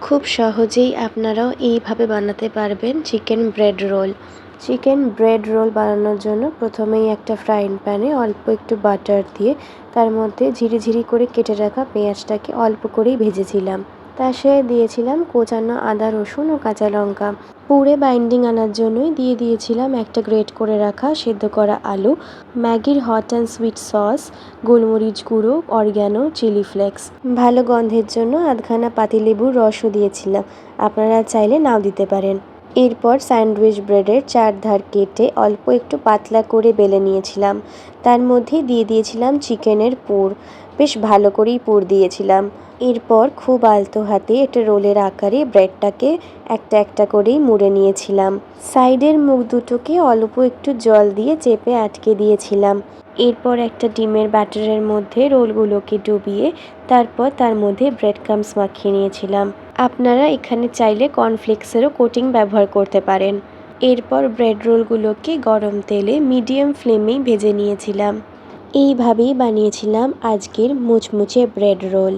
খুব সহজেই আপনারাও এইভাবে বানাতে পারবেন chicken bread role. Chicken bread role বানানোর জন্য প্রথমেই একটা ফ্রাইং প্যানে অল্প একটু বাটার দিয়ে তার মধ্যে ঝিরিঝিরি করে কেটে রাখা পেঁয়াজটাকে অল্প করেই ভেজেছিলাম। তার সাথে দিয়েছিলাম কোচানো আদা, রসুন ও কাঁচা লঙ্কা। পুরে বাইন্ডিং আনার জন্যই দিয়ে দিয়েছিলাম একটা গ্রেট করে রাখা সেদ্ধ করা আলু, ম্যাগির হট অ্যান্ড সুইট সস, গোলমরিচ গুঁড়ো, অরিগ্যানো, চিলি ফ্লেক্স। ভালো গন্ধের জন্য আধখানা পাতিলেবুর রসও দিয়েছিলাম, আপনারা চাইলে নাও দিতে পারেন। এরপর স্যান্ডউইচ ব্রেডের চারধার কেটে অল্প একটু পাতলা করে বেলে নিয়েছিলাম। তার মধ্যে দিয়ে দিয়েছিলাম চিকেনের পুর, বেশ ভালো করেই পুর দিয়েছিলাম। এরপর খুব আলতো হাতে একটা রোলের আকারে ব্রেডটাকে একটা একটা করেই মুড়ে নিয়েছিলাম। সাইডের মুখ দুটোকে অল্প একটু জল দিয়ে চেপে আটকে দিয়েছিলাম। এরপর একটা ডিমের ব্যাটারের মধ্যে রোলগুলোকে ডুবিয়ে তারপর তার মধ্যে ব্রেড ক্রাম্বস মাখিয়ে নিয়েছিলাম। আপনারা এখানে চাইলে কর্নফ্লেক্সেরও কোটিং ব্যবহার করতে পারেন। এরপর ব্রেড রোলগুলোকে গরম তেলে মিডিয়াম ফ্লেমেই ভেজে নিয়েছিলাম। এইভাবেই বানিয়েছিলাম আজকের মুচমুচে ব্রেড রোল।